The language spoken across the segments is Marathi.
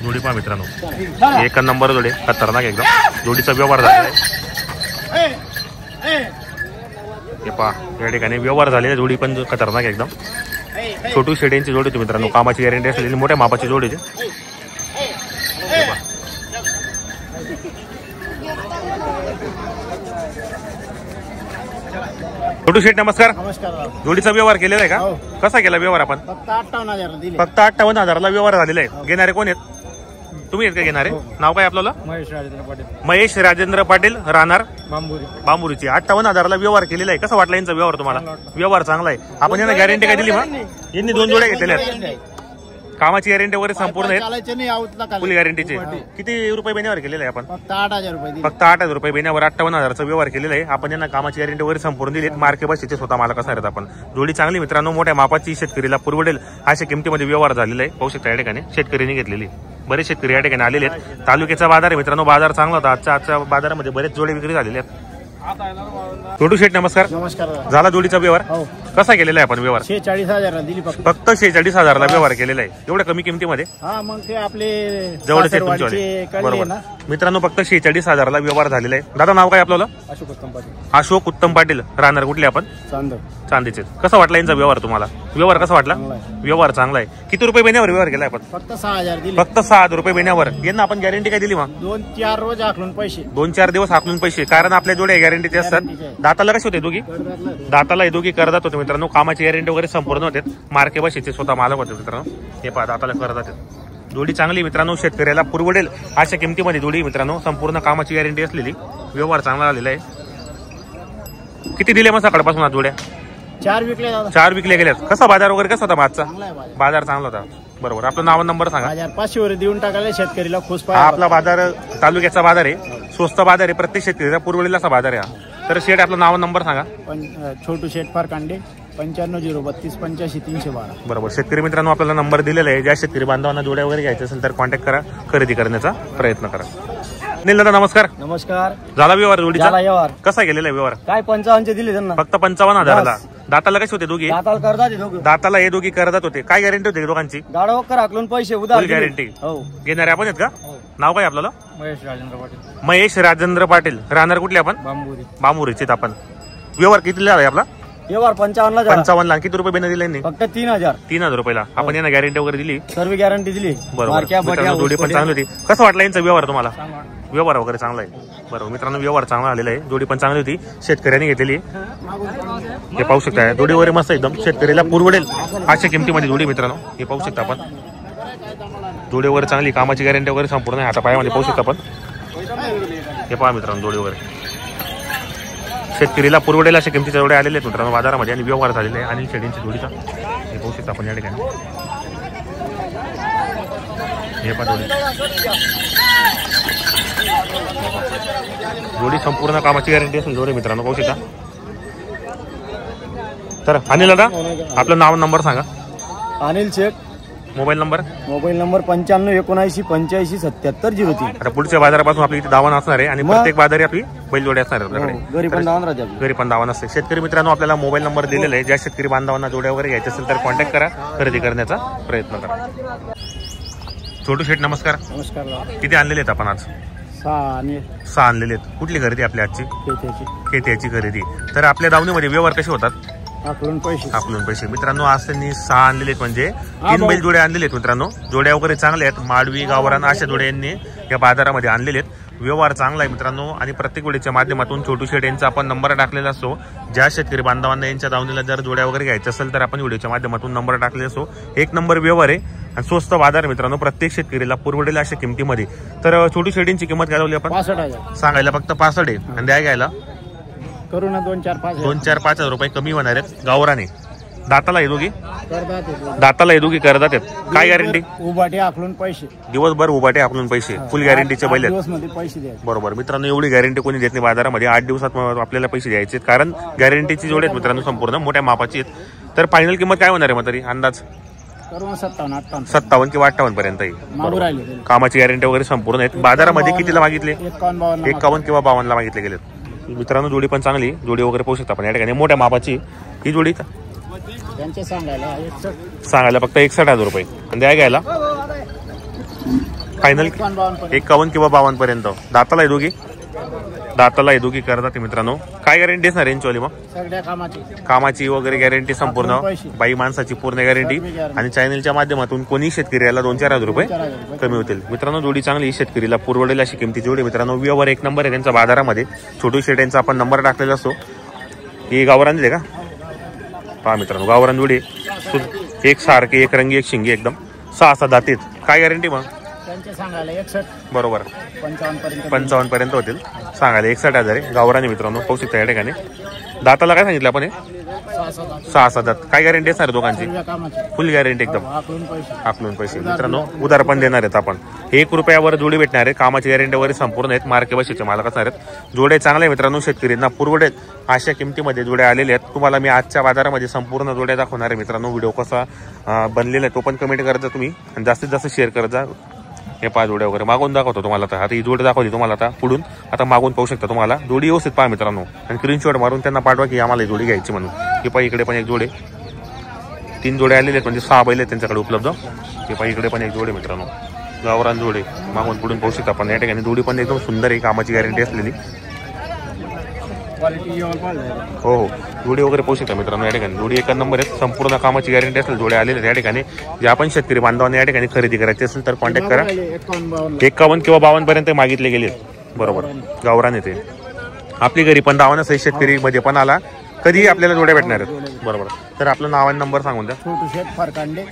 जोडी पहा मित्रांनो, एक नंबर जोडी, खतरनाक एकदम. जोडीचा व्यवहार झालेला आहे. हे पहा या ठिकाणी व्यवहार झालेला, जोडी पण खतरनाक एकदम. छोटू शेड्यांची जोडी होती मित्रांनो, कामाची गॅरंटी असलेली मोठ्या मापाची जोडी होती. छोटू शेठ नमस्कार. जोडीचा व्यवहार केलेला आहे का? कसा केला व्यवहार आपण? फक्त 58,000 दिले. फक्त 58,000ला व्यवहार झालेला आहे. घेणारे कोण आहेत? तुम्ही आहेत का घेणारे? नाव काय आपल्याला? महेश राजेंद्र पाटील, राहणार बांबुरीची. 58,000ला व्यवहार केलेला आहे. कसा वाटला यांचा व्यवहार तुम्हाला? व्यवहार चांगला आहे. आपण यांना गॅरंटी काय दिली? मग यांनी 2 जोड्या घेतलेल्या आहेत. कामाची गॅरंटी वगैरे संपूर्ण आहे, फुल गॅरंटीचे. किती रुपये महिन्यावर केलेलं आहे आपण? फक्त 8,000 रुपये. फक्त 8,000 रुपये महिन्यावर 58,000चा व्यवहार केलेला आहे. आपण यांना कामाची गॅरंटी वगैरे संपूर्ण दिली. मार्के बसचे स्वतः मालक असणार आहेत आपण. जोडी चांगली मित्रांनो, मोठ्या मापाची, शेतकरीला पुरवडेल अशा किमतीमध्ये व्यवहार झालेला आहे. पाहू शकता या ठिकाणी शेतकऱ्यांनी घेतलेली. बरेच शेतकरी या ठिकाणी आलेले आहेत. तालुक्याचा बाजार आहे मित्रांनो, बाजार चांगला होता. आजच्या बाजारामध्ये बरेच जोडे विक्री झालेले आहेत. छोटू शेठ नमस्कार. नमस्कार. झाला जोडीचा व्यवहार? कसा केलेला आहे आपण व्यवहार? 46,000 दिली. फक्त 46,000ला व्यवहार केलेला आहे. एवढ्या कमी किमतीमध्ये? हा, मग ते आपले जवळचे तुमच्यावाले. बरोबर मित्रांनो, फक्त 46,000ला व्यवहार झालेला आहे. दादा नाव काय आपल्याला? अशोक उत्तम पाटील. अशोक उत्तम पाटील, राहणार कुठले आपण? चांदीचे. कसा वाटला यांचा व्यवहार तुम्हाला? व्यवहार कसा वाटला? व्यवहार चांगला आहे. किती रुपये महिन्यावर व्यवहार केला आपण? फक्त 6,000 दिले. फक्त 6,000 रुपये महिन्यावर. यांना आपण गॅरंटी काय दिली? मग 2-4 रोज आखलून पैसे. 2-4 दिवस आखलून पैसे. कारण आपल्या जोड्या गॅरंटीचे असतात. दाताला कसे होते दोघी? दाताला हे दोघी करदात होते मित्रांनो. कामाची गॅरंटी वगैरे संपूर्ण होते. मार्के बशीचे स्वतः मालक होते मित्रांनो. हे पहा दाताला करदात. जोडी चांगली मित्रांनो, शेतकऱ्याला पुरवडेल अशा किमतीमध्ये जोडी मित्रांनो. संपूर्ण कामाची गॅरंटी असलेली, व्यवहार चांगला झालेला आहे. किती दिले मग सकाळपासून आज जोड्या? 4 विकले दादा. 4 विकले गेल्यात. कसा बाजार वगैरे कसा होता आजचा? बाजार चांगला होता. बरोबर. आपलं नाव नंबर सांगा. 500 वर देऊन टाकायला शेतकरीला खुश. आपला बाजार तालुक्याचा बाजार आहे, स्वस्त बाजार आहे. प्रत्येक शेतकऱ्याचा पुरवलेला असा बाजार आहे. तर शेठ आपलं नाव नंबर सांगा. छोटू शेठ फारकांडे, 95-032-85-312. बरोबर. शेतकरी मित्रांनो आपल्याला नंबर दिलेला आहे. ज्या शेतकरी बांधवांना जोड्या वगैरे घ्यायचे असेल तर कॉन्टॅक्ट करा, खरेदी करण्याचा प्रयत्न करा. अनिल दादा नमस्कार. नमस्कार. झाला व्यवहार जोडीचा? व्यवहार कसा गेलेला व्यवहार? काय 55 दिले त्यांना. फक्त 55,000ला. दाताला कसे होते दोघी? दाताला हे दोघी करदात होते. काय गॅरंटी होती दोघांची? गाडा आकलून पैसे उधार गॅरंटी. घेणारे आपण आहेत का? नाव काय आपल्याला? महेश राजेंद्र पाटील. महेश राजेंद्र पाटील, राहणार कुठले आपण? बांबुरीचे. आपण व्यवहार किती झाला आपला? व्यवहार 55ला. 55ला. किती रुपये बिना दिले? फक्त 3,000. 3,000 रुपयाला. आपण यांना गॅरंटी वगैरे दिली? सर्व गॅरंटी दिली. बरोबर. जोडी पण चांगली होती. कसं वाटलं यांचा व्यवहार तुम्हाला? व्यवहार वगैरे चांगला आहे. बरोबर मित्रांनो, व्यवहार चांगला आलेला आहे. जोडी पण चांगली होती, शेतकऱ्यांनी घेतलेली. हे पाहू शकता जोडी वगैरे मस्त एकदम, शेतकऱ्याला पुरवडेल अशा किमतीमध्ये जोडी मित्रांनो. हे पाहू शकता आपण, जोडी वगैरे चांगली, कामाची गॅरंटी वगैरे संपूर्ण आहे. हाता पायामध्ये पाहू शकता आपण. हे पहा मित्रांनो, जोडी वगैरे शेतकरीला पुरवडेल अशा किमतीच्या जोड्या आलेले आहेत मित्रांनो बाजारामध्ये. आणि व्यवहार झालेले आहे अनिल शेडींची जोडीचा. हे पाहू शकता आपण या ठिकाणी. हे पहा जोडी संपूर्ण कामाची गॅरंटी असेल जोडी मित्रांनो, पाहू शकता. तर अनिल दादा आपलं नाव नंबर सांगा. अनिल शेठ. Mobile number? 95-79-79-87-7303. आता पुढच्या बाजारापासून आपली इथे दावा असणार आहे आणि प्रत्येक बाजारी आपली बैलजोडी असणार आहे आपल्याकडे. घरी पण दावा नसते. शेतकरी मित्रांनो आपल्याला मोबाईल नंबर दिलेला आहे. ज्या शेतकरी बांधवांना जोड्या वगैरे घ्यायचे असेल तर कॉन्टॅक्ट करा, खरेदी करण्याचा प्रयत्न करा. छोटू शेठ नमस्कार. नमस्कार. किती आणलेले आहेत आपण आज? 6 आणलेले आहेत. कुठली खरेदी आपली आजची? खेत्याची खरेदी. तर आपल्या दावणीमध्ये व्यवहार कसे होतात? आकलून पैसे. मित्रांनो आज त्यांनी 6 आणलेले आहेत, म्हणजे 3 बैल जोड्या आणलेले आहेत मित्रांनो. जोड्या वगैरे चांगल्या आहेत. माडवी, गावरान अशा जोड्या यांनी या बाजारामध्ये आणलेले आहेत. व्यवहार चांगला आहे मित्रांनो. आणि प्रत्येक वेळेच्या माध्यमातून छोटू शेठ यांचा आपण नंबर टाकलेला असतो. ज्या शेतकरी बांधवांना यांच्या दावणीला जर जोड्या वगैरे घ्यायच्या असेल तर आपण व्हिडिओच्या माध्यमातून नंबर टाकलेला असतो. 1 नंबर व्यवहार आहे आणि स्वस्त बाजार मित्रांनो, प्रत्येक शेतकरीला पुरवडेल अशा किमतीमध्ये. तर छोटू शेडींची किंमत काय लावली आपण? 65,000 सांगायला फक्त 65 आहे. आणि द्या घ्यायला करू ना 2-4-5 रुपये कमी होणार आहेत. गावराने. दाताला दोघी करदात आहेत. काय गॅरंटी? उभाटे आकलून पैसे. दिवसभर उभाटे आकलून पैसे. फुल गॅरंटीचे बैल आहेत. पैसे द्या. बरोबर मित्रांनो, एवढी गॅरंटी कोणी देत नाही बाजारामध्ये. 8 दिवसात आपल्याला पैसे द्यायचे, कारण गॅरंटीची जोडी आहेत मित्रांनो, संपूर्ण मोठ्या मापाची आहेत. तर फायनल किंमत काय होणार आहे मग तरी अंदाज? 57 किंवा 58 पर्यंत येईल. कामाची गॅरंटी वगैरे संपूर्ण आहेत. बाजारामध्ये कितीला मागितले? 51 किंवा 52ला मागितले गेले मित्रांनो. जोडी पण चांगली, जोडी वगैरे पाहू शकता आपण या ठिकाणी. मोठ्या मापाची ही जोडी सांगायला फक्त 61,000 रुपये. आणि द्या घ्यायला फायनल 51 51 किंवा 52 पर्यंत. दाताला आहे दोघी, दाताला आहे दोघी करतात मित्रांनो. काय गॅरंटी असणार यांचीवाली मग? सगळ्या कामाची कामाची वगैरे गॅरंटी संपूर्ण, बाई माणसाची पूर्ण गॅरंटी. आणि चॅनलच्या माध्यमातून कोणी शेतकऱ्याला 2-4 हजार रुपये कमी होतील मित्रांनो. जोडी चांगली शेतकरीला पुरवडेल अशी किमती जोडी मित्रांनो. व्यवहार एक नंबर आहे त्यांचा बाजारामध्ये. छोटू शेट यांचा आपण नंबर टाकलेला असतो. ही गावरान दिले का पहा मित्रांनो, गावरान जोडी एक सारखे, एक रंगी, एक शिंगी, एकदम 6-7 दातीत. काय गॅरंटी मग? त्यांचे सांगायला 61 बरोबर 55 पर्यंत होतील. सांगायला 61,000 आहे. गावराने मित्रांनो, पाहू शकता या ठिकाणी. दाताला काय सांगितलं आपण? 6-7 दात. काय गॅरंटी असणार दोघांची? फुल गॅरंटी एकदम, आकलून पैसे मित्रांनो. उधार पण देणार आहेत आपण. 1 रुपयावर जोडी भेटणार आहे. कामाची गॅरंटी वगैरे संपूर्ण आहेत. मार्के बशीचे मालक असणार आहेत. जोडे चांगले आहे मित्रांनो. शेतकऱ्यांना पुरवडेत अशा किमतीमध्ये जोड्या आलेल्या आहेत. तुम्हाला मी आजच्या बाजारामध्ये संपूर्ण जोड्या दाखवणार आहे मित्रांनो. व्हिडिओ कसा बनलेला आहे तो पण कमेंट करत जा तुम्ही, आणि जास्तीत जास्त शेअर करत जा. हे 5 जोड्या वगैरे मागून दाखवतो तुम्हाला. आता ही जोडी दाखवली तुम्हाला, आता पुढून आता मागून पाहू शकता तुम्हाला. जोडी व्यवस्थित पहा मित्रांनो, आणि स्क्रीनशॉट मारून त्यांना पाठवा की आम्हाला ही जोडी घ्यायची म्हणून. हे पहा इकडे पण एक जोडे, 3 जोडे आलेले आहेत, म्हणजे 6 बैल आहेत त्यांच्याकडे उपलब्ध. हे पहा इकडे पण एक जोडे मित्रांनो, गावरान जोडे मागून पुढून पाहू शकता आपण. या ठिकाणी जोडी पण एकदम सुंदर आहे, कामाची गॅरंटी असलेली. हो हो, जोडी वगैरे पाहू शकता मित्रांनो. या ठिकाणी जोडी 1 नंबर आहे. संपूर्ण कामाची गॅरंटी असेल जोड्या आलेल्या या ठिकाणी. जे आपण शेतकरी बांधवांना या ठिकाणी खरेदी करायची असेल तर कॉन्टॅक्ट करा. 51 किंवा 52 पर्यंत मागितले गेले. बरोबर, गावरान येते. आपली घरी पण दावा नसेल, शेतकरी मध्ये पण आला कधी आपल्याला जोड्या भेटणार आहेत. बरोबर, तर आपलं नाव आणि नंबर सांगून द्या. छोटू शेठ फरकांडे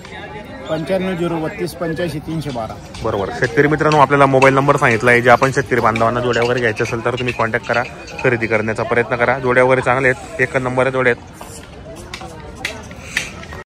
95-032-85-312. बरोबर. शेतकरी मित्रांनो, आपल्याला मोबाईल नंबर सांगितला आहे. जे आपण शेतकरी बांधवांना जोड्या वगैरे घ्यायचे असेल तर तुम्ही कॉन्टॅक्ट करा, खरेदी करण्याचा प्रयत्न करा. जोड्या वगैरे चांगले आहेत, 1 नंबर जोड्या आहेत.